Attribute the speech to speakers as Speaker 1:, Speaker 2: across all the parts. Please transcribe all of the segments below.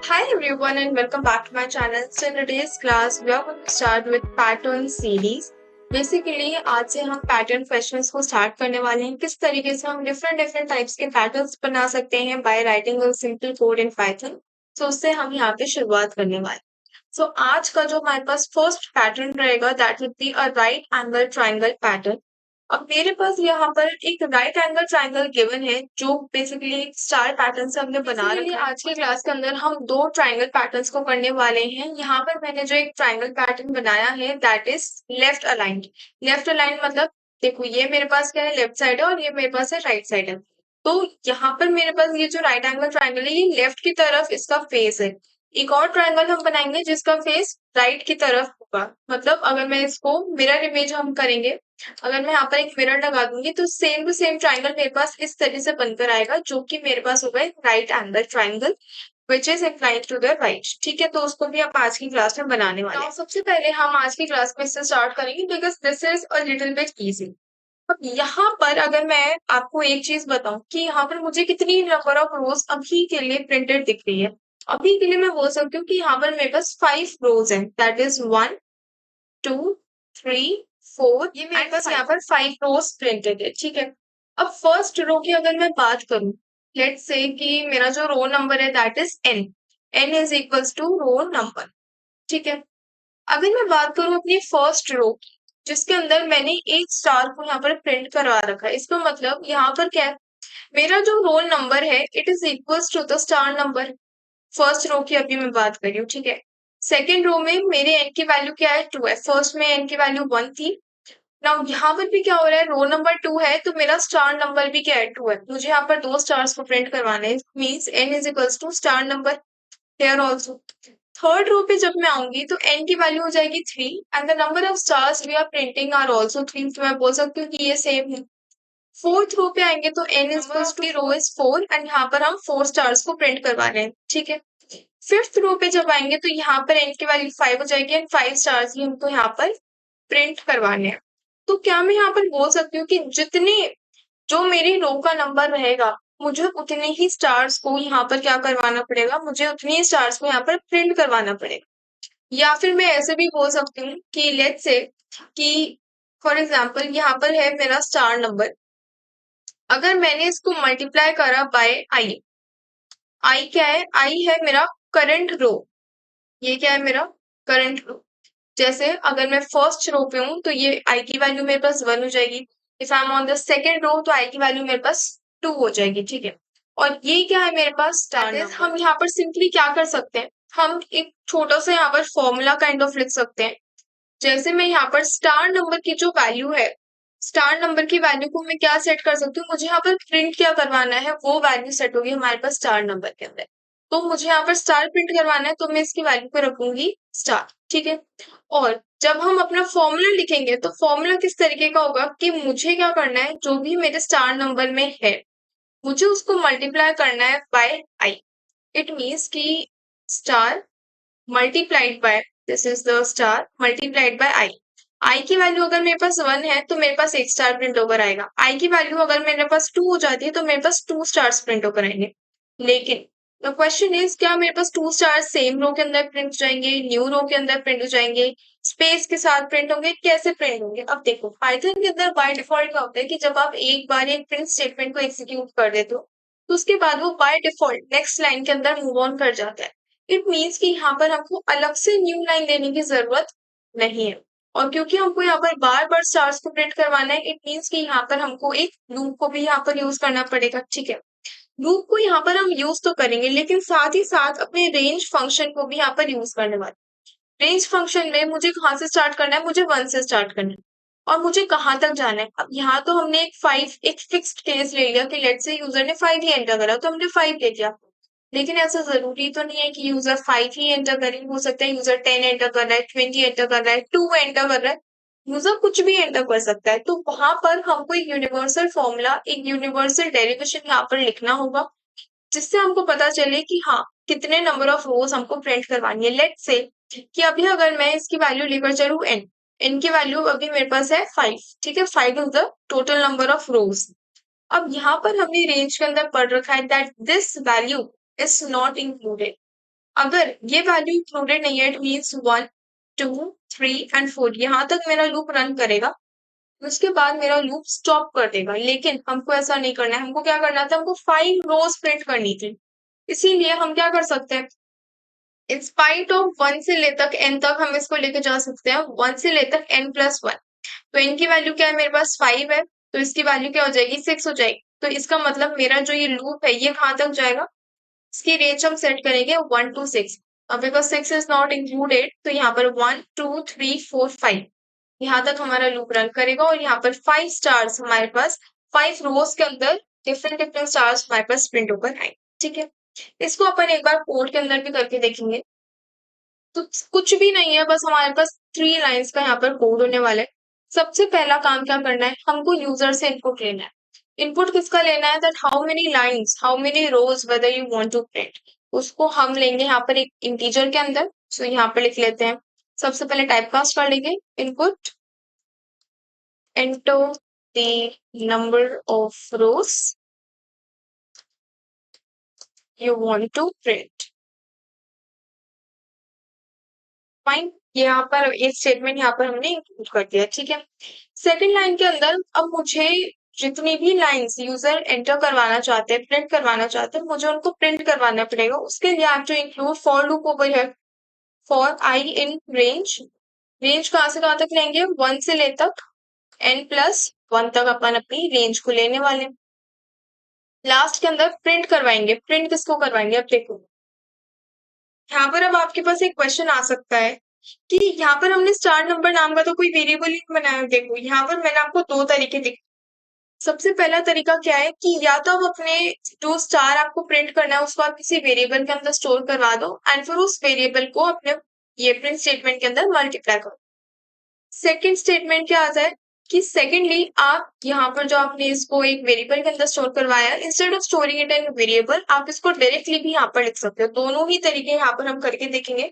Speaker 1: Hi everyone and welcome back to my channel. So in today's class we are going to start with pattern series. Basically आज से हम pattern questions को start करने वाले हैं किस तरीके से हम डिफरेंट टाइप्स के पैटर्न्स बना सकते हैं by writing a simple code in Python. तो उससे हम यहाँ पे शुरुआत करने वाले हैं। आज का जो हमारे पास फर्स्ट पैटर्न रहेगा that will be a right angle triangle pattern. अब मेरे पास यहाँ पर एक राइट एंगल ट्राइंगल गिवन है जो बेसिकली एक स्टार पैटर्न से हमने बना रखा है। आज की क्लास के अंदर हम दो ट्राइंगल पैटर्न्स को करने वाले हैं। यहाँ पर मैंने जो एक ट्राइंगल पैटर्न बनाया है that is left aligned. Left aligned मतलब देखो ये मेरे पास क्या है, लेफ्ट साइड है और ये मेरे पास है राइट साइड है। तो यहाँ पर मेरे पास ये जो राइट एंगल ट्राइंगल है ये लेफ्ट की तरफ इसका फेस है। एक और ट्राइंगल हम बनाएंगे जिसका फेस राइट की तरफ होगा। मतलब अगर मैं इसको मिरर इमेज हम करेंगे, अगर मैं यहाँ पर एक मिरर लगा दूंगी तो सेम टू सेम ट्राइंगल मेरे पास इस तरह से बनकर आएगा जो कि मेरे पास होगा एक right angle triangle which is inclined to the right. ठीक है, तो उसको भी आप आज की क्लास में बनाने वाले हैं। सबसे पहले हम आज की क्लास में इससे स्टार्ट करेंगे because this is a little bit easy. अब यहाँ पर अगर मैं आपको एक चीज बताऊं कि यहाँ पर मुझे कितनी नंबर ऑफ रोज अभी के लिए प्रिंटेड दिख रही है। अभी के लिए मैं बोल सकती हूँ कि यहाँ पर मेरे पास 5 रोज हैं दैट इज 1 2 3 4, ये मेरे पास यहाँ पर 5 रोज प्रिंटेड है। ठीक है, अब फर्स्ट रो की अगर मैं बात करूं, लेट्स से कि मेरा जो रो नंबर है that is n। n is equals to row number. ठीक है, अगर मैं बात करूं अपनी फर्स्ट रो की जिसके अंदर मैंने एक स्टार को यहाँ पर प्रिंट करवा रखा है, इसका मतलब यहाँ पर क्या है, मेरा जो रोल नंबर है it is equals to the star number. First row की अभी मैं बात कर रही हूँ। ठीक है, सेकेंड रो में मेरे एन की वैल्यू क्या है, 2 है। फर्स्ट में एन की वैल्यू 1 थी। नाउ यहाँ पर भी क्या हो रहा है, रो नंबर 2 है तो मेरा स्टार नंबर भी क्या है, 2 है। मुझे यहाँ पर दो स्टार्स को प्रिंट करवाने हैं, means N is equals to star number here also. Third row पे जब मैं आऊंगी तो n की वैल्यू हो जाएगी 3 and the number of stars we are printing are also 3। तो मैं बोल सकती हूँ कि ये सेम है। फोर्थ रो पे आएंगे तो n is equals to row is 4 and यहाँ पर हम 4 स्टार्स को प्रिंट करवा रहे हैं। ठीक है, फिफ्थ रो पे जब आएंगे तो यहाँ पर n की वैल्यू 5 हो जाएगी एंड 5 स्टार्स ही हमको यहाँ पर प्रिंट करवाने हैं। तो क्या मैं यहाँ पर बोल सकती हूँ कि जितने जो मेरी रो का नंबर रहेगा मुझे उतने ही स्टार्स को यहाँ पर क्या करवाना पड़ेगा, मुझे उतनी ही स्टार्स को यहाँ पर प्रिंट करवाना पड़ेगा। या फिर मैं ऐसे भी बोल सकती हूँ कि लेट्स से कि फॉर एग्जांपल यहाँ पर है मेरा स्टार नंबर। अगर मैंने इसको मल्टीप्लाई करा बाय आई, आई क्या है, आई है मेरा करंट रो। ये क्या है मेरा करंट रो। जैसे अगर मैं फर्स्ट रो पे हूँ तो ये आई की वैल्यू मेरे पास 1 हो जाएगी। If I am on the second row तो आई की वैल्यू मेरे पास 2 हो जाएगी। ठीक है, और ये क्या है मेरे पास स्टार नंबर। हम यहाँ पर सिंपली क्या कर सकते हैं, हम एक छोटा सा यहाँ पर फॉर्मूला काइंड ऑफ लिख सकते हैं। जैसे मैं यहाँ पर स्टार नंबर की जो वैल्यू है, स्टार नंबर की वैल्यू को मैं क्या सेट कर सकती हूँ, मुझे यहाँ पर प्रिंट क्या करवाना है वो वैल्यू सेट होगी हमारे पास स्टार नंबर के अंदर। तो मुझे यहाँ पर स्टार प्रिंट करवाना है तो मैं इसकी वैल्यू को रखूंगी स्टार। ठीक है, और जब हम अपना फॉर्मूला लिखेंगे तो फॉर्मूला किस तरीके का होगा कि मुझे क्या करना है, जो भी मेरे स्टार नंबर में है मुझे उसको मल्टीप्लाई करना है बाय आई। इट मीन्स कि star multiplied by this is the star multiplied by I. I की वैल्यू अगर मेरे पास 1 है तो मेरे पास एक स्टार प्रिंट होकर आएगा। आई की वैल्यू अगर मेरे पास 2 हो जाती है तो मेरे पास 2 स्टार्स प्रिंट होकर आएंगे। लेकिन द क्वेश्चन इज क्या मेरे पास 2 स्टार्स सेम रो के अंदर प्रिंट हो जाएंगे, न्यू रो के अंदर प्रिंट हो जाएंगे, स्पेस के साथ प्रिंट होंगे, कैसे प्रिंट होंगे। अब देखो पाइथन के अंदर बाय डिफॉल्ट क्या होता है कि जब आप एक बार एक प्रिंट स्टेटमेंट को एग्जीक्यूट कर देते हो तो उसके बाद वो बाय डिफॉल्ट नेक्स्ट लाइन के अंदर मूव ऑन कर जाता है। इट मीन्स कि यहाँ पर हमको अलग से न्यू लाइन देने की जरूरत नहीं है। और क्योंकि हमको यहाँ पर बार बार स्टार्स को प्रिंट करवाना है इट मीन्स कि यहाँ पर हमको एक लूप को भी यहाँ पर यूज करना पड़ेगा। ठीक है, लूप को यहाँ पर हम यूज तो करेंगे लेकिन साथ ही साथ अपने रेंज फंक्शन को भी यहाँ पर यूज करने वाले। रेंज फंक्शन में मुझे कहाँ से स्टार्ट करना है, मुझे 1 से स्टार्ट करना है और मुझे कहाँ तक जाना है। अब यहाँ तो हमने एक 5 एक फिक्स्ड केस ले लिया कि लेट्स से यूजर ने 5 ही एंटर करा तो हमने 5 ले लिया। लेकिन ऐसा जरूरी तो नहीं है कि यूजर 5 ही एंटर करे, हो सकता है यूजर 10 एंटर कर रहा है, 20 एंटर कर रहा है, 2 एंटर कर रहा है, यूजर कुछ भी एंटर कर सकता है। तो वहां पर हमको एक यूनिवर्सल फॉर्मूला एक यूनिवर्सल डेरिवेशन यहाँ पर लिखना होगा जिससे हमको पता चले कि हाँ कितने नंबर ऑफ रोज हमको प्रिंट करवानी है। लेट से कि अभी अगर मैं इसकी वैल्यू लेकर चलूँ एन, एन की वैल्यू अभी मेरे पास है 5। ठीक है, 5 is the total number of रोज। अब यहाँ पर हमने रेंज के अंदर पढ़ रखा है that this value is not included. अगर ये वैल्यू इंक्लूडेड नहीं है, इट मीन्स 1 2 3 एंड 4 यहाँ तक मेरा लूप रन करेगा, उसके बाद मेरा लूप स्टॉप कर देगा। लेकिन हमको ऐसा नहीं करना है, हमको क्या करना था, हमको 5 रोज प्रिंट करनी थी। इसीलिए हम क्या कर सकते हैं, इन स्पाइट ऑफ 1 से ले तक n तक हम इसको लेके जा सकते हैं, 1 से ले तक n+1। तो इनकी वैल्यू क्या है, मेरे पास 5 है, तो इसकी वैल्यू क्या हो जाएगी, 6 हो जाएगी। तो इसका मतलब मेरा जो ये लूप है ये कहाँ तक जाएगा, इसकी रेंज हम सेट करेंगे 1 to 6। अब बिकॉज 6 इज नॉट इंक्लूडेड, तो यहाँ पर 1 2 3 4 5 यहाँ तक हमारा लूप रन करेगा, और यहाँ पर 5 स्टार्स हमारे पास 5 रोज के अंदर डिफरेंट डिफरेंट स्टार्स हमारे पास प्रिंट होकर आए। ठीक है, इसको अपन एक बार कोड के अंदर भी करके देखेंगे। तो कुछ भी नहीं है, बस हमारे पास 3 लाइंस का यहाँ पर कोड होने वाला है। सबसे पहला काम क्या करना है, हमको यूजर से इनपुट लेना है। इनपुट किसका लेना है, that how many lines, how many rows whether you want to print. उसको हम लेंगे यहाँ पर एक इंटीजर के अंदर। सो यहाँ पर लिख लेते हैं, सबसे पहले टाइपकास्ट कर लेंगे, input enter the number of rows you want to print। Fine, यहाँ पर एक स्टेटमेंट यहाँ पर हमने इंक्लूड कर दिया। ठीक है, सेकंड लाइन के अंदर अब मुझे जितनी भी लाइंस यूजर एंटर करवाना चाहते हैं, प्रिंट करवाना चाहते हैं, मुझे उनको प्रिंट करवाना पड़ेगा। उसके लिए आप जो इंक्लूड फॉर लूप ओवर है, for I in range, range कहाँ से कहाँ तक लेंगे, 1 से ले तक n+1 तक अपन अपनी रेंज को लेने वाले हैं। लास्ट के अंदर प्रिंट करवाएंगे, प्रिंट किसको करवाएंगे, अब देखो यहाँ पर अब आपके पास एक क्वेश्चन आ सकता है कि यहाँ पर हमने स्टार नंबर नाम का तो कोई वेरिएबल ही नहीं बनाया। देखो यहाँ पर मैंने आपको दो तरीके दिखे। सबसे पहला तरीका क्या है कि या तो आप अपने जो स्टार आपको प्रिंट करना है उसको आप किसी वेरिएबल के अंदर स्टोर करवा दो, एंड फिर उस वेरिएबल को अपने ये प्रिंट स्टेटमेंट के अंदर मल्टीप्लाई करो। सेकेंड स्टेटमेंट क्या आता है कि सेकेंडली आप यहाँ पर जो आपने इसको एक वेरिएबल के अंदर स्टोर करवाया, instead of storing it in variable आप इसको डायरेक्टली भी यहाँ पर लिख सकते हो। दोनों ही तरीके यहाँ पर हम करके देखेंगे।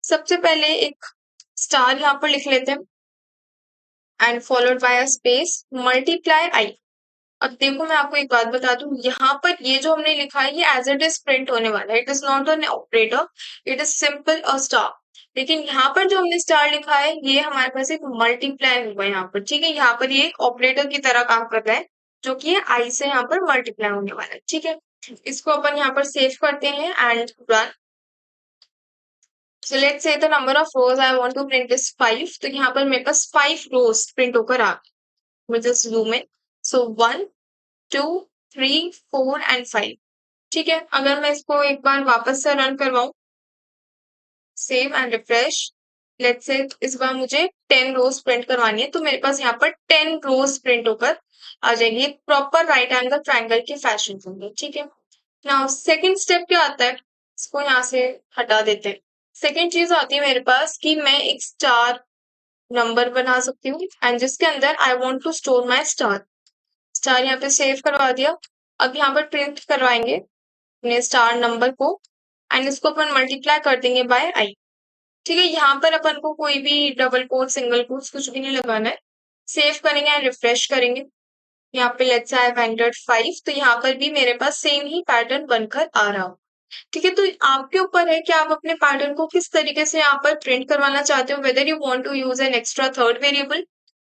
Speaker 1: सबसे पहले एक स्टार यहाँ पर लिख लेते हैं and followed by a space multiply I. अब देखो मैं आपको एक बात बता दूं, यहाँ पर ये जो हमने लिखा है ये एज इट इज प्रिंट होने वाला है, it is not an operator, it is simple a star. लेकिन यहाँ पर जो हमने स्टार लिखा है ये हमारे पास एक मल्टीप्लाई होगा यहाँ पर। ठीक है, यहाँ पर ये ऑपरेटर की तरह काम कर रहा है, जो कि है आई से यहाँ पर मल्टीप्लाई होने वाला है। ठीक है, इसको अपन यहाँ पर सेव करते हैं and run. So let's say the number of rows I want to print is 5। तो यहाँ पर मेरे पास 5 rows प्रिंट होकर आ गए। मुझे जूम इन, सो 1 2 3 4 एंड 5। ठीक है, अगर मैं इसको एक बार वापस से रन करवाऊं, save and refresh, let's say इस बार मुझे 10 रोज प्रिंट करवानी है, तो मेरे पास यहाँ पर 10 रोज प्रिंट होकर आ जाएंगे प्रॉपर राइट एंगल ट्रायंगल के फैशन के अंदर। ठीक है, नाउ सेकंड स्टेप क्या आता है, इसको यहाँ से हटा देते हैं। सेकंड चीज आती है मेरे पास कि मैं एक स्टार नंबर बना सकती हूँ, एंड जिसके अंदर I want to store my star. Star यहाँ पे सेव करवा दिया। अब यहाँ पर प्रिंट करवाएंगे अपने स्टार नंबर को, एंड इसको अपन मल्टीप्लाई कर देंगे बाय आई। ठीक है, यहाँ पर अपन को कोई भी डबल कोट सिंगल कोट्स कुछ भी नहीं लगाना है। सेव करेंगे एंड रिफ्रेश करेंगे। यहाँ पे let's say I have entered 5, तो यहाँ पर भी मेरे पास सेम ही पैटर्न बनकर आ रहा हो। ठीक है, तो आपके ऊपर है कि आप अपने पैटर्न को किस तरीके से यहाँ पर प्रिंट करवाना चाहते हो, whether you want to use an extra third variable.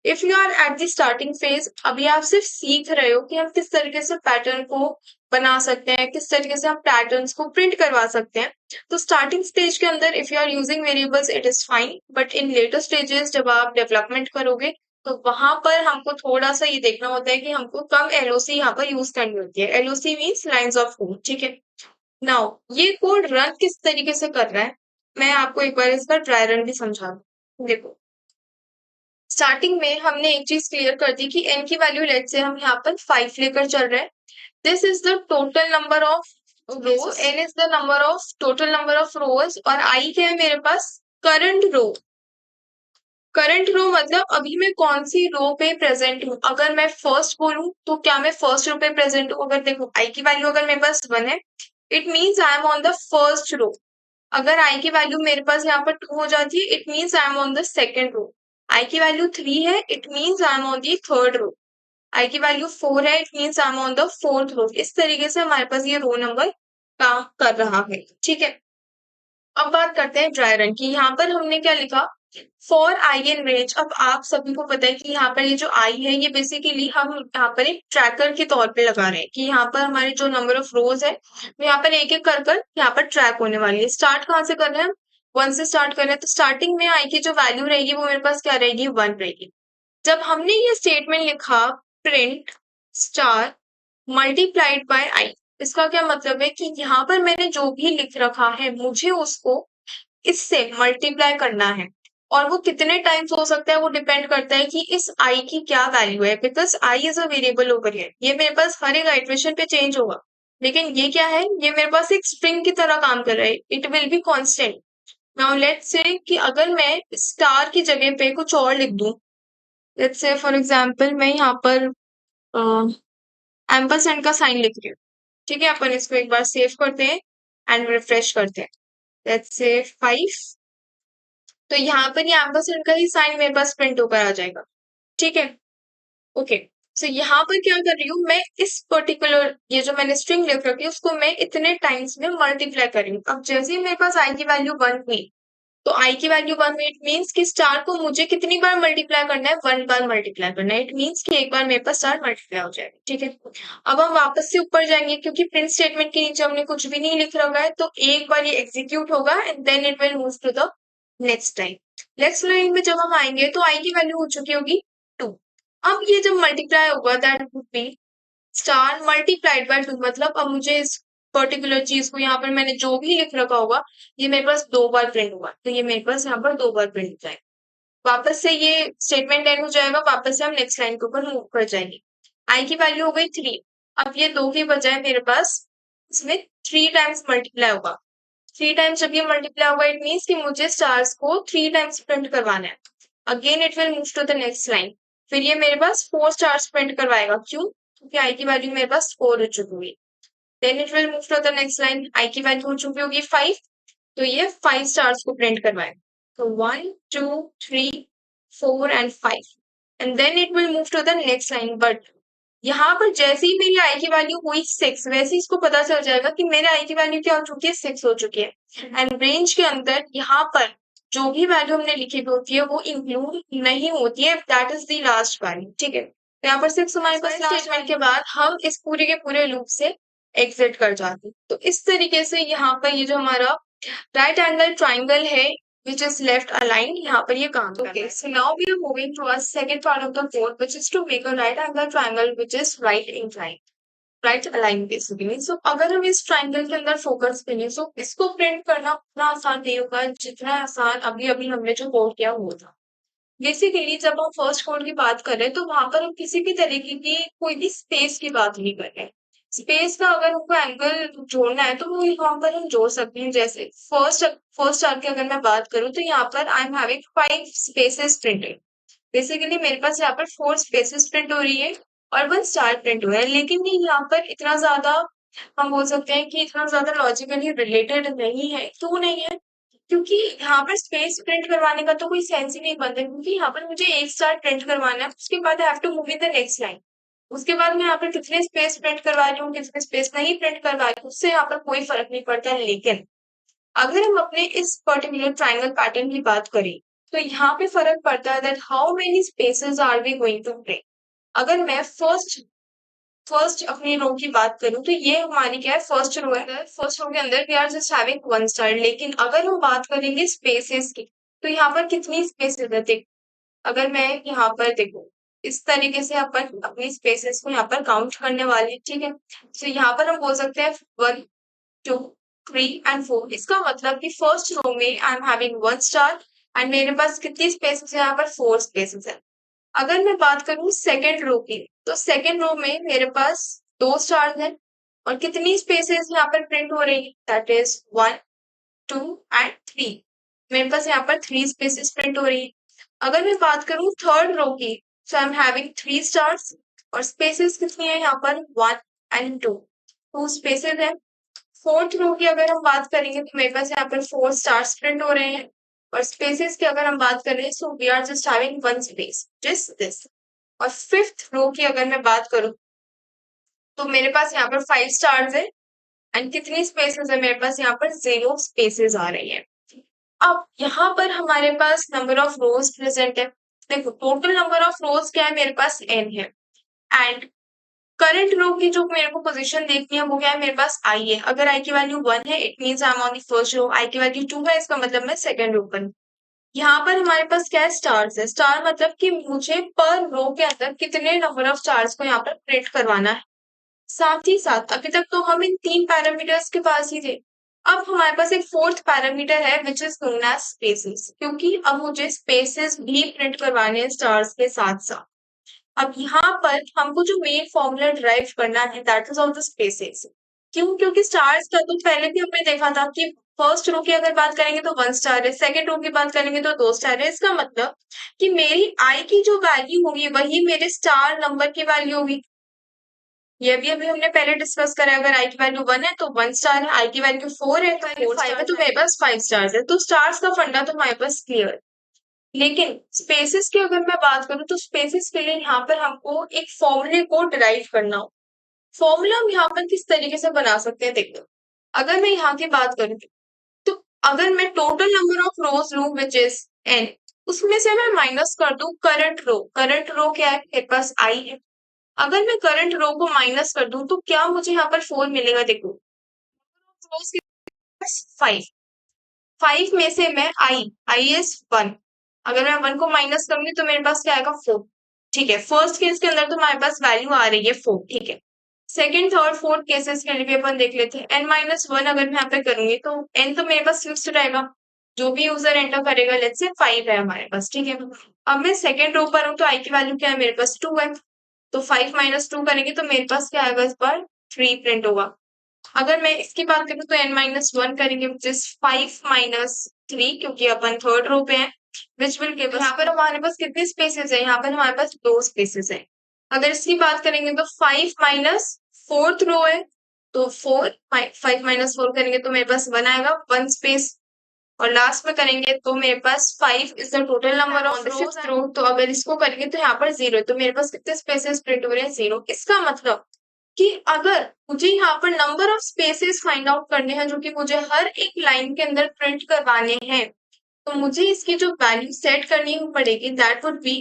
Speaker 1: If you are at the starting phase, अभी आप सिर्फ सीख रहे हो कि हम किस तरीके से पैटर्न को बना सकते हैं, किस तरीके से हम पैटर्न्स को प्रिंट करवा सकते हैं। तो स्टार्टिंग स्टेज के अंदर if you are using variables it is fine, but in later stages जब आप डेवलपमेंट करोगे तो वहां पर हमको थोड़ा सा ये देखना होता है कि हमको कम एलओसी यहाँ पर यूज करनी होती है। LOC means lines of code. ठीक है, नाउ ये कोड रन किस तरीके से कर रहा है, मैं आपको एक बार इसका ट्राई रन भी समझा दूं। देखो स्टार्टिंग में हमने एक चीज क्लियर कर दी कि n की वैल्यू लेट से हम यहाँ पर 5 लेकर चल रहे हैं। This is the total number of rose, n is the number of total number of रोज, और i क्या है मेरे पास, करंट रो। करंट रो मतलब अभी मैं कौन सी रो पे प्रेजेंट हूँ। अगर मैं फर्स्ट बोलूं तो क्या मैं फर्स्ट रो पे प्रेजेंट हूँ। अगर देखो i की वैल्यू अगर मेरे पास 1 है, it means I am on the first row. अगर i की वैल्यू मेरे पास यहाँ पर 2 हो जाती है, it means I am on the second row. i की वैल्यू 3 है, it means I am on the third row. i की वैल्यू 4 है, it means I am on the fourth row. इस तरीके से हमारे पास ये रो नंबर काम कर रहा है। ठीक है, अब बात करते हैं ड्राई रन की। यहाँ पर हमने क्या लिखा, फॉर आई इन रेंज। अब आप सभी को पता है कि यहाँ पर ये जो आई है ये बेसिकली हम यहाँ पर एक ट्रैकर के तौर पे लगा रहे हैं कि यहाँ पर हमारे जो नंबर ऑफ रोज है वो यहाँ पर एक एक कर कर यहाँ पर ट्रैक होने वाली है। स्टार्ट कहाँ से कर रहे हैं हम, वन से स्टार्ट कर रहे हैं, तो स्टार्टिंग में आई की जो वैल्यू रहेगी वो मेरे पास क्या रहेगी, वन रहेगी। जब हमने ये स्टेटमेंट लिखा, प्रिंट स्टार मल्टीप्लाइड बाय आई, इसका क्या मतलब है कि यहाँ पर मैंने जो भी लिख रखा है मुझे उसको इससे मल्टीप्लाई करना है। और वो कितने टाइम्स हो सकता है वो डिपेंड करता है कि इस आई की क्या वैल्यू है, because I is a variable over here. ये मेरे पास हर एक इटरेशन पे चेंज होगा, लेकिन ये क्या है, ये मेरे पास एक स्ट्रिंग की तरह काम कर रहा है, it will be constant. Now let's say कि अगर मैं स्टार की जगह पे कुछ और लिख दूं, लेट्स से फॉर एग्जांपल मैं यहाँ पर एम्परसेंड का साइन लिख रही हूँ, ठीक है। अपन इसको एक बार सेव करते हैं एंड रिफ्रेश करते हैं। लेट्स से 5, तो यहाँ पर ये एम्परसेंड का ही साइन मेरे पास प्रिंट होकर आ जाएगा, ठीक है। ओके, सो यहाँ पर क्या कर रही हूँ मैं, इस पर्टिकुलर ये जो मैंने स्ट्रिंग लिख रखी है उसको मैं इतने टाइम्स में मल्टीप्लाई कर रही हूँ। अब जैसे ही मेरे पास आई की वैल्यू 1 हुई, तो आई की वैल्यू 1 हुई, इट मीन्स कि स्टार को मुझे कितनी बार मल्टीप्लाई करना है, 1 बार मल्टीप्लाई करना है। इट मीन्स कि एक बार मेरे पास स्टार मल्टीप्लाई हो जाएगा, ठीक है। अब हम वापस से ऊपर जाएंगे क्योंकि प्रिंट स्टेटमेंट के नीचे हमने कुछ भी नहीं लिख रखा है, तो एक बार ये एग्जीक्यूट होगा and then it will move to the next line. Next line में जब हम आएंगे तो आई की वैल्यू हो चुकी होगी 2। अब ये जब मल्टीप्लाई होगा that would B star multiplied bye 2, मतलब अब मुझे इस पर्टिकुलर चीज को यहाँ पर मैंने जो भी लिख रखा होगा ये मेरे पास 2 बार प्रिंट होगा, तो ये मेरे पास यहाँ पर 2 बार प्रिंट हो जाएगा। वापस से ये स्टेटमेंट एंड हो जाएगा, वापस से हम नेक्स्ट लाइन के ऊपर मूव कर जाएंगे। आई की वैल्यू हो गई 3, अब ये 2 के बजाय मेरे पास इसमें 3 टाइम्स मल्टीप्लाई होगा। 3 टाइम्स जब ये मल्टीप्लाई होगा इट मीन्स कि मुझे स्टार्स को 3 टाइम्स प्रिंट करवाना है। Again it will move to the next line, फिर ये मेरे पास 4 स्टार्स प्रिंट करवाएगा, क्यों, क्योंकि आई की वैल्यू मेरे पास 4 हो चुकी हुई। Then it will move to the next line, I की वैल्यू हो चुकी होगी 5, तो ये 5 स्टार्स को प्रिंट करवाएगा। तो 1 2 3 4 and 5, and then it will move to the next line. But यहाँ पर जैसे ही मेरी आई की वैल्यू हुई 6, वैसे ही इसको पता चल जाएगा कि मेरे आई की वैल्यू क्या हो चुकी है, 6 हो चुकी है। एंड रेंज के अंदर यहाँ पर जो भी वैल्यू हमने लिखी हुई होती है वो इंक्लूड नहीं होती है, that is the last value, ठीक है। तो यहाँ पर 6 हमारे पास स्टेटमेंट के बाद हम इस पूरे के पूरे लूप से एग्जिट कर जाते हैं। तो इस तरीके से यहाँ पर ये जो हमारा राइट एंगल ट्राइंगल है which is left aligned, यहाँ पर ये काम कर रहा है। So now we are moving to our second part of the code, which is to make a right angle triangle which is right inclined, right aligned basically. So अगर हम इस ट्राइंगल के अंदर फोकस करें तो इसको प्रिंट करना उतना आसान नहीं होगा जितना आसान अभी अभी हमने जो कोड किया वो था। बेसिकली जब हम फर्स्ट कोड की बात कर रहे हैं तो वहां पर हम किसी भी तरीके की कोई भी स्पेस की बात नहीं कर रहे हैं। स्पेस का अगर हमको एंगल जोड़ना है तो वो यहाँ पर हम जोड़ सकते हैं। जैसे फर्स्ट फर्स्ट आर्क की अगर मैं बात करूँ तो यहाँ पर I am having 5 spaces printed. Basically मेरे पास यहाँ पर 4 स्पेसेस प्रिंट हो रही है और 1 स्टार प्रिंट हो रहा है, लेकिन ये यहाँ पर इतना ज्यादा हम बोल सकते हैं कि इतना ज्यादा लॉजिकली रिलेटेड नहीं है। क्यों नहीं है, क्योंकि यहाँ पर स्पेस प्रिंट करवाने का तो कोई सेंस ही नहीं बनता, क्योंकि यहाँ पर मुझे एक स्टार प्रिंट करवाना है, उसके बाद I have to move in the next line. उसके बाद मैं यहाँ पर कितने स्पेस प्रिंट करवा रही हूँ कितने स्पेस नहीं प्रिंट करवा रही हूँ उससे यहाँ पर कोई फर्क नहीं पड़ता है। लेकिन अगर हम अपने इस पर्टिकुलर ट्राइंगल पैटर्न की बात करें तो यहाँ पे फर्क पड़ता है that how many spaces are we going to print. अगर मैं फर्स्ट फर्स्ट अपनी रो की बात करूं तो ये हमारी क्या है, फर्स्ट रो है। फर्स्ट रो के अंदर we are just having 1 star. लेकिन अगर हम बात करेंगे स्पेसेस की तो यहाँ पर कितनी स्पेसेस है, देख अगर मैं यहाँ पर देखो इस तरीके से अपन अपनी स्पेसेस को यहाँ पर काउंट करने वाले हैं, ठीक है। तो यहाँ पर हम बोल सकते हैं 1 2 3 एंड 4। इसका मतलब कि फर्स्ट रो में I am having 1 star and मेरे पास कितनी स्पेसेस है, यहाँ पर 4 स्पेसेस है। अगर मैं बात करूं सेकेंड रो की तो सेकेंड रो में मेरे पास 2 स्टार्स हैं और कितनी स्पेसेस यहाँ पर प्रिंट हो रही है, दैट इज 1 2 एंड 3। मेरे पास यहाँ पर 3 स्पेसेस प्रिंट हो रही है। अगर मैं बात करूं थर्ड रो की सो आई एम हैविंग 3 स्टार्स और स्पेसेस कितनी है यहाँ पर 1 एंड 2 स्पेसेस है। फोर्थ रो की अगर हम बात करेंगे तो मेरे पास यहाँ पर 4 स्टार्स प्रिंट हो रहे हैं और स्पेसेस की अगर हम बात करें so we are just having 1 space just this. और फिफ्थ रो की अगर मैं बात करूं तो मेरे पास यहाँ पर 5 स्टार्स है एंड कितनी स्पेसेस है मेरे पास, यहाँ पर 0 स्पेसेस आ रही है। अब यहाँ पर हमारे पास नंबर ऑफ रोज प्रेजेंट है। देखो टोटल नंबर ऑफ रोज क्या है, मेरे पास n है। एंड करंट रो की जो मेरे को पोजीशन देखनी है वो क्या है, मेरे पास आई है। अगर आई की वैल्यू 1 है it means I am on the first row, I की वैल्यू 2 है इसका मतलब मैं सेकंड रो पर। यहाँ पर हमारे पास क्या है, स्टार्स है। स्टार मतलब कि मुझे पर रो के अंदर कितने नंबर ऑफ स्टार्स को यहाँ पर प्रिंट करवाना है। साथ ही साथ अभी तक तो हम इन 3 पैरामीटर्स के पास ही थे। अब हमारे पास एक फोर्थ पैरामीटर है which is known as spaces, क्योंकि अब मुझे स्पेसेस भी प्रिंट करवाने हैं स्टार्स के साथ साथ। अब यहाँ पर हमको जो मेन फॉर्मूला ड्राइव करना है that is of the spaces. क्यों? क्योंकि स्टार्स का तो पहले भी हमने देखा था कि फर्स्ट रो की अगर बात करेंगे तो 1 स्टार है, सेकंड रो की बात करेंगे तो 2 स्टार है। इसका मतलब कि मेरी आई की जो वैल्यू होगी वही मेरे स्टार नंबर की वैल्यू होगी। ये भी अभी हमने पहले डिस्कस करा है। अगर आई की वैल्यू 1 है तो 1 स्टार है, आई की वैल्यू 4 है तो 4 स्टार है, तो मेरे पास 5 स्टार्स है। तो स्टार्स का फंडा तो हमारे पास क्लियर है। लेकिन स्पेसेस की अगर मैं बात करूं तो स्पेसेस के लिए यहाँ पर हमको एक फॉर्मूले को डिराइव करना हो। फॉर्मूला हम यहाँ पर किस तरीके से बना सकते हैं, देखो अगर मैं यहाँ की बात करूँ तो अगर मैं टोटल नंबर ऑफ रोज लूं विच इज n, उसमें से मैं माइनस कर दूं करंट रो। करंट रो क्या है, मेरे पास आई है। अगर मैं करंट रो को माइनस कर दूं तो क्या मुझे यहाँ पर 4 मिलेगा, देखो रोज के पास 5, 5 में से मैं आई इज 1, अगर मैं 1 को माइनस करूंगी तो मेरे पास क्या आएगा 4। ठीक है, फर्स्ट केस के अंदर तो हमारे पास वैल्यू आ रही है 4। ठीक है, सेकंड थर्ड फोर्थ केसेस के लिए भी अपन देख लेते हैं। n-1 अगर मैं यहाँ पे करूंगी तो n तो मेरे पास फिक्स्ड रहेगा, जो भी यूजर एंटर करेगा। लेट्स से 5 है हमारे पास। ठीक है, अब मैं सेकंड रो पर हूँ तो आई की वैल्यू क्या है, मेरे पास 2 है। तो 5 माइनस 2 करेंगे तो मेरे पास क्या आएगा, इस बार 3 प्रिंट होगा। अगर मैं इसकी बात करूं तो n-1 करेंगे विच इज 5 माइनस 3, क्योंकि अपन थर्ड रो पे हैं। विच विल गिव, यहाँ पर हमारे पास कितने स्पेसेस है, यहाँ पर हमारे पास 2 स्पेसेस है। अगर इसकी बात करेंगे तो 5 माइनस फोर्थ रो है तो 4, 5 माइनस 4 करेंगे तो मेरे पास 1 आएगा, 1 स्पेस। और लास्ट में करेंगे तो मेरे पास 5 is the total number of rows row. तो अगर इसको करेंगे तो यहाँ पर 0 है, तो मेरे पास कितने स्पेसेस प्रिंट हो रहे हैं, 0। इसका मतलब कि अगर मुझे यहाँ पर number of spaces find out करने हैं जो कि मुझे हर एक लाइन के अंदर प्रिंट करवाने हैं, तो मुझे इसकी जो वैल्यू सेट करनी पड़ेगी that would B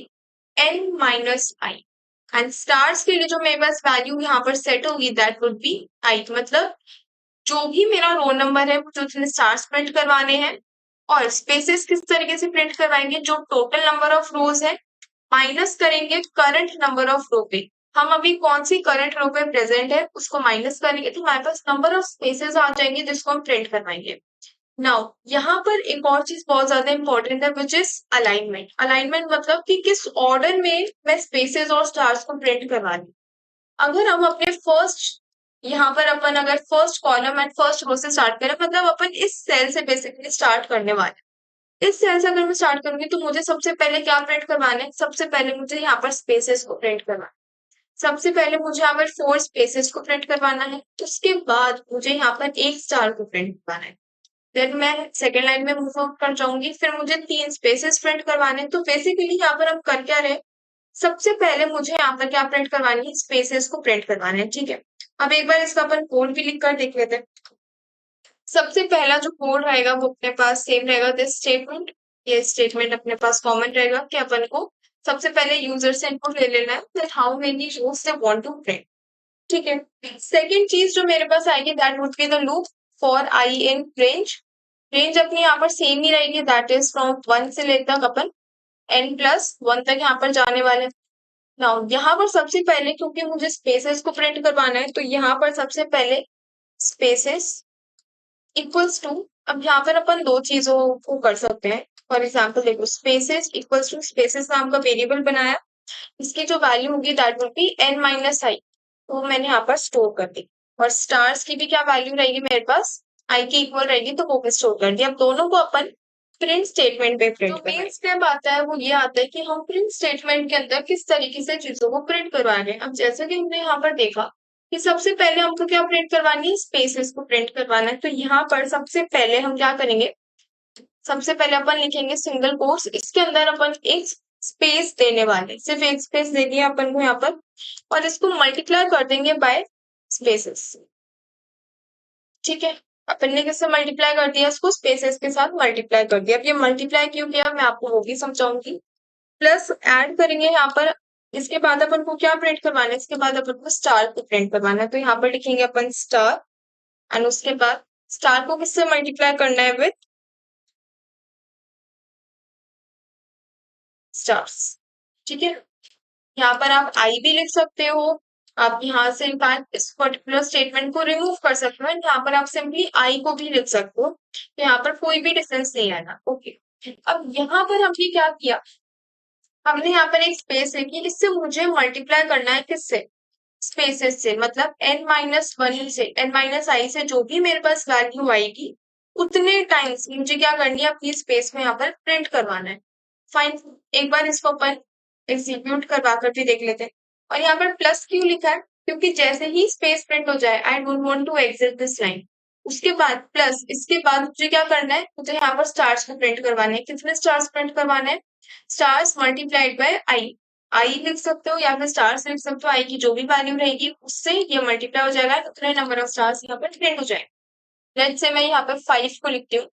Speaker 1: n minus I. And stars के लिए जो मेरे पास वैल्यू यहाँ पर सेट होगी दैट वुड बी आई। मतलब जो भी मेरा रोल नंबर है मुझे उसने स्टार्स प्रिंट करवाने हैं, और स्पेसेस किस तरीके से प्रिंट करवाएंगे, जो टोटल नंबर ऑफ रोज है माइनस करेंगे करंट नंबर ऑफ रो पे। हम अभी कौन सी करंट रो पे प्रेजेंट है उसको माइनस करेंगे तो हमारे पास नंबर ऑफ स्पेसेस आ जाएंगे जिसको हम प्रिंट करवाएंगे। नाउ यहाँ पर एक और चीज बहुत ज्यादा इंपॉर्टेंट है विच इज अलाइनमेंट। अलाइनमेंट मतलब कि किस ऑर्डर में मैं स्पेसेस और स्टार्स को प्रिंट करवा रही हूँ। अगर हम अपने फर्स्ट, यहाँ पर अपन अगर first column and first row से स्टार्ट करें, मतलब अपन इस सेल से बेसिकली स्टार्ट करने वाले हैं। इस सेल से अगर मैं स्टार्ट करूंगी तो मुझे सबसे पहले क्या प्रिंट करवाना है, सबसे पहले मुझे यहाँ पर स्पेसेस को प्रिंट करवाना है। सबसे पहले मुझे यहाँ पर 4 स्पेसेस को प्रिंट करवाना है, उसके बाद मुझे यहाँ पर एक स्टार को प्रिंट करवाना है। देन मैं सेकेंड लाइन में मूव आउट कर जाऊंगी, फिर मुझे 3 स्पेसेस प्रिंट करवाने हैं। तो बेसिकली यहाँ पर हम कर क्या रहे, सबसे पहले मुझे यहाँ पर क्या प्रिंट करवानी है, स्पेसेस को प्रिंट करवाना है। ठीक है, अब एक बार इसका अपन कोड भी लिख कर देख लेते हैं। सबसे पहला जो कोड रहेगा वो अपने पास सेम रहेगा, दिस स्टेटमेंट। ये स्टेटमेंट अपने पास कॉमन रहेगा कि अपन को सबसे पहले यूजर से इनपुट ले लेना है that how many rows they want to print. ठीक है, सेकंड चीज जो मेरे पास आएगी that would be the loop for I in range. Range अपनी यहाँ पर सेम ही रहेगी, दैट इज फ्रॉम 1 से लेकर तक अपन n+1 तक यहाँ पर जाने वाले। नाउ यहाँ पर सबसे पहले क्योंकि मुझे स्पेसेस को प्रिंट करवाना है तो यहाँ पर सबसे पहले स्पेसेस इक्वल्स टू, अब यहाँ पर अपन दो चीजों को कर सकते हैं। फॉर एग्जाम्पल देखो, स्पेसेस इक्वल्स टू स्पेसेस नाम का वेरिएबल बनाया, इसकी जो वैल्यू होगी दैट वुड बी n-i, तो मैंने यहाँ पर स्टोर कर दी। और स्टार्स की भी क्या वैल्यू रहेगी मेरे पास, आई की इक्वल रहेगी तो वो भी स्टोर कर दी। अब दोनों को अपन प्रिंट स्टेटमेंट पे प्रिंट करेंगे। मेन स्टेप आता है वो ये आता है कि हम प्रिंट स्टेटमेंट के अंदर किस तरीके से चीजों को प्रिंट करवा रहे हैं। अब जैसे कि हमने यहाँ पर देखा कि सबसे पहले हमको क्या प्रिंट करवानी है, स्पेसेस को प्रिंट करवाना है। तो यहाँ पर सबसे पहले हम क्या करेंगे, सबसे पहले अपन लिखेंगे सिंगल कोट्स, इसके अंदर अपन एक स्पेस देने वाले, सिर्फ एक स्पेस दे दिया अपन को यहाँ पर, और इसको मल्टीप्लाई कर देंगे बाय स्पेसेस। ठीक है, अपन ने किससे मल्टीप्लाई कर दिया, इसको स्पेसेस के साथ मल्टीप्लाई कर दिया। अब ये मल्टीप्लाई क्यों किया मैं आपको वो भी समझाऊंगी। प्लस ऐड करेंगे यहाँ पर, इसके बाद अपन को क्या प्रिंट करवाना है, इसके बाद अपन को स्टार को प्रिंट करवाना है, तो यहाँ पर लिखेंगे अपन स्टार एंड उसके बाद स्टार को किससे मल्टीप्लाई करना है, विथ स्टार्स। ठीक है, यहाँ पर आप आई भी लिख सकते हो, आप यहाँ से इनफैक्ट इस पर्टिकुलर स्टेटमेंट को रिमूव कर सकते हो, यहाँ पर आप सिंपली आई को भी लिख सकते हो, तो यहाँ पर कोई भी डिफरेंस नहीं आना। ओके, अब यहाँ पर हमने क्या किया, हमने यहाँ पर एक स्पेस लिखी, इससे मुझे मल्टीप्लाई करना है किससे, स्पेसेस से, मतलब n-1 से n-i से जो भी मेरे पास वैल्यू आएगी उतने टाइम्स मुझे क्या करनी है, अपनी स्पेस में यहाँ पर प्रिंट करवाना है। फाइन, एक बार इसको अपन एग्जीक्यूट करवा कर भी देख लेते हैं। और यहाँ पर प्लस क्यों लिखा है, क्योंकि जैसे ही स्पेस प्रिंट हो जाए, I don't want to exit this line, उसके बाद प्लस, इसके बाद मुझे क्या करना है, मुझे यहाँ पर स्टार्स को प्रिंट करवाने हैं। कितने स्टार्स प्रिंट करवाने हैं, स्टार्स मल्टीप्लाइड बाय आई लिख सकते हो या फिर स्टार्स लिख सकते हो, आई की जो भी वैल्यू रहेगी उससे ये मल्टीप्लाई हो जाएगा, उतने नंबर ऑफ स्टार्स यहाँ पर प्रिंट हो जाएगा। लेट्स से मैं यहाँ पर 5 को लिखती हूँ,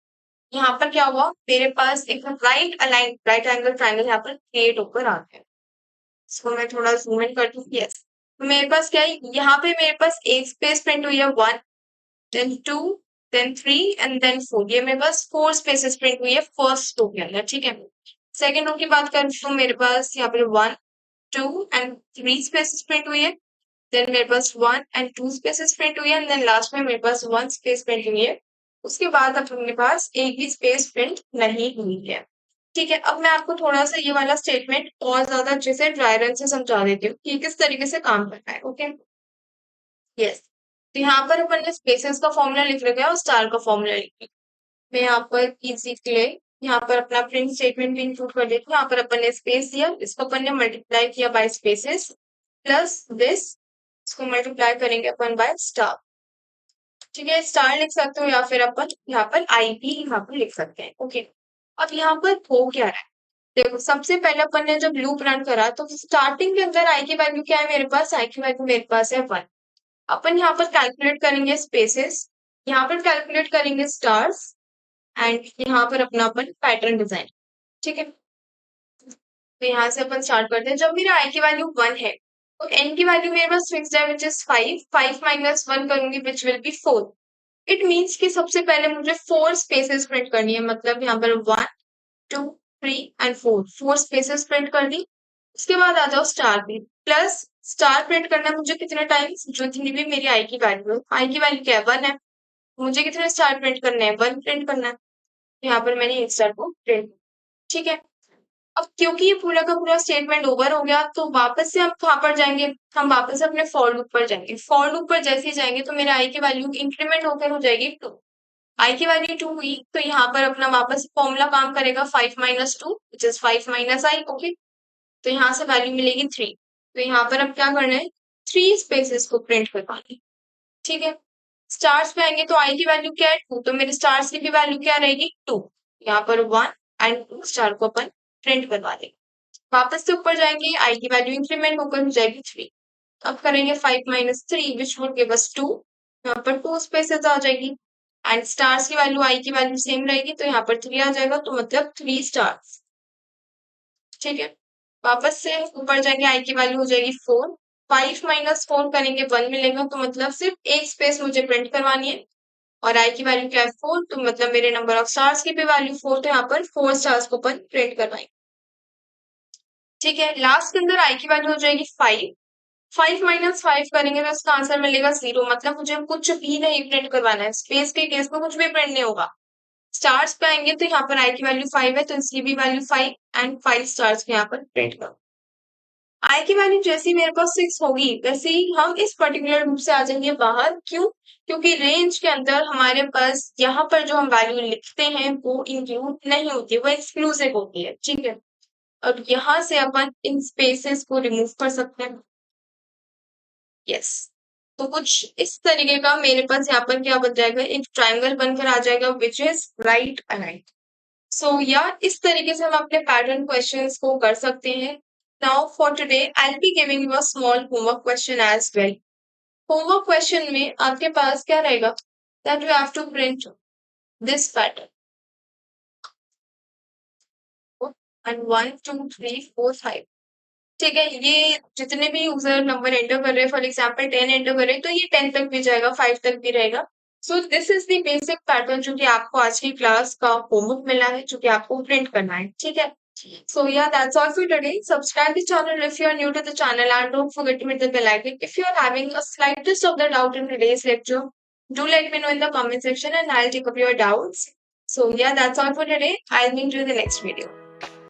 Speaker 1: यहाँ पर क्या हुआ, मेरे पास एक right align right angle triangle यहाँ पर क्रिएट होकर आ गया। इसको मैं थोड़ा जूम इन करती हूँ, यस। तो मेरे पास क्या है, यहाँ पे मेरे पास एक स्पेस प्रिंट हुई है 1, देन 2, देन 3 एंड देन 4, ये मेरे पास 4 स्पेसेस प्रिंट हुई है फर्स्ट रो के अंदर। ठीक है, सेकेंड रो की बात करूँ तो मेरे पास यहाँ पर 1, 2 एंड 3 स्पेसेस प्रिंट हुई है, देन मेरे पास 1 एंड 2 स्पेसेस प्रिंट हुई है, एंड देन लास्ट में मेरे पास 1 स्पेस प्रिंट हुई है। उसके बाद अब मेरे पास एक भी स्पेस प्रिंट नहीं हुई है। ठीक है, अब मैं आपको थोड़ा सा ये वाला स्टेटमेंट और ज्यादा अच्छे से ड्राई रन से समझा देती हूँ कि किस तरीके से काम करता है। Okay, yes. तो यहाँ पर अपन ने स्पेसेस का फॉर्मूला लिख रखा है और स्टार का फॉर्मूला लिख रखा है। मैं यहाँ पर इजी के लिए यहाँ पर अपना प्रिंट स्टेटमेंट भी इंक्लूड कर देती हूँ। यहाँ पर अपन ने स्पेस दिया, इसको अपन ने मल्टीप्लाई किया बाय स्पेसेस प्लस दिस, इसको मल्टीप्लाई करेंगे अपन बाय स्टार। ठीक है, स्टार लिख सकते हो या फिर अपन यहाँ पर आई भी यहाँ पर लिख सकते हैं। ओके, अब यहाँ पर हो क्या रहा है, देखो सबसे पहले अपन ने जब लूप रन करा तो स्टार्टिंग के अंदर आई की वैल्यू क्या है, मेरे पास आई की वैल्यू मेरे पास है 1। अपन यहाँ पर कैलकुलेट करेंगे स्पेसेस, यहाँ पर कैलकुलेट करेंगे स्टार्स एंड यहाँ पर अपना अपन पैटर्न डिजाइन। ठीक है, तो यहाँ से अपन स्टार्ट करते हैं। जब मेरा आई की वैल्यू 1 है तो एन की वैल्यू मेरे पास फिक्स्ड है विच इज 5, 5 माइनस 1 करूंगी which will be 4। It means कि सबसे पहले मुझे 4 स्पेसेस प्रिंट करनी है, मतलब यहाँ पर 1, 2, 3 एंड 4, 4 स्पेसेस प्रिंट कर दी। उसके बाद आ जाओ स्टार पे, प्लस स्टार प्रिंट करना है मुझे कितने टाइम्स, जितनी भी मेरी आई की वैल्यू है, आई की वैल्यू क्या है 1 है, मुझे कितने स्टार प्रिंट करने हैं, 1 प्रिंट करना है। यहाँ पर मैंने एक स्टार को प्रिंट, ठीक है। अब क्योंकि ये पूरा का पूरा स्टेटमेंट ओवर हो गया तो वापस से हम कहाँ पर जाएंगे, हम वापस अपने फॉर लूप पर जाएंगे। फॉर लूप पर जैसे ही जाएंगे तो मेरे आई की वैल्यू इंक्रीमेंट होकर हो जाएगी 2, आई की वैल्यू 2 हुई तो यहाँ पर अपना वापस फॉर्मूला काम करेगा 5 minus 2 which is 5 minus I. Okay, तो यहाँ से वैल्यू मिलेगी 3, तो यहाँ पर अब क्या करना है, 3 स्पेसेस को प्रिंट करवानी। ठीक है, स्टार्स पे आएंगे तो आई की वैल्यू क्या है 2, तो मेरे स्टार्स की भी वैल्यू क्या रहेगी 2, यहाँ पर 1 एंड 2 स्टार को अपन प्रिंट करवा देंगे। वापस से ऊपर जाएंगे, आई की वैल्यू इंक्रीमेंट होकर हो जाएगी 3। अब करेंगे 5 minus 3 which would give us 2, यहाँ पर 2 स्पेसेस आ जाएगी एंड स्टार्स की वैल्यू आई की वैल्यू सेम रहेगी तो यहाँ पर 3 आ जाएगा, तो मतलब 3 स्टार्स। ठीक है, वापस से ऊपर जाएंगे, आई की वैल्यू हो जाएगी 4, 5 माइनस 4 करेंगे 1 मिलेगा, तो मतलब सिर्फ एक स्पेस मुझे प्रिंट करवानी है और आई की वैल्यू क्या है 4, तो मतलब मेरे नंबर ऑफ स्टार्स की भी वैल्यू 4, तो यहाँ पर 4 स्टार्स को अपन प्रिंट करवाएंगे। ठीक है, लास्ट के अंदर आई की वैल्यू हो जाएगी 5, 5 माइनस 5 करेंगे तो इसका आंसर मिलेगा 0, मतलब मुझे कुछ भी नहीं प्रिंट करवाना है, स्पेस के केस में कुछ भी प्रिंट नहीं होगा। स्टार्स पे आएंगे तो यहाँ पर आई की वैल्यू 5 है तो इसकी भी वैल्यू 5 एंड 5 स्टार्स को यहाँ पर प्रिंट करो। आई की वैल्यू जैसी मेरे पास 6 होगी वैसे ही हम इस पर्टिकुलर रूप से आ जाएंगे बाहर। क्यों, क्योंकि रेंज के अंदर हमारे पास यहाँ पर जो हम वैल्यू लिखते हैं वो इंक्लूड नहीं होती, वो एक्सक्लूसिव होती है। ठीक है, और यहाँ से अपन इन स्पेसेस को रिमूव कर सकते हैं। यस, तो कुछ इस तरीके का मेरे पास यहाँ पर क्या बन जाएगा, एक ट्रायंगल बनकर आ जाएगा विच इज राइट अलाइन। सो यार इस तरीके से हम अपने पैटर्न क्वेश्चंस को कर सकते हैं। Now for today I will be giving you a small homework question as well. Homework question में आपके पास क्या रहेगा, that you have to print this pattern. And 1 2 3 4 5, ठीक है, ये जितने भी यूजर नंबर एंटर कर रहे हैं, फॉर एग्जाम्पल 10 एंटर कर रहे हैं, तो ये 10 तक भी जाएगा, 5 तक भी रहेगा. So this is the basic pattern जो कि आपको आज की क्लास का होमवर्क मिला है, जो कि आपको प्रिंट करना है. ठीक है. So yeah, that's all for today. Subscribe the channel if you are new to the channel, and don't forget to hit the bell icon. If you are having a slightest of the doubt in today's lecture, do let me know in the comment section and I'll take up your doubts. So yeah, that's all for today. I'll meet you in the next video.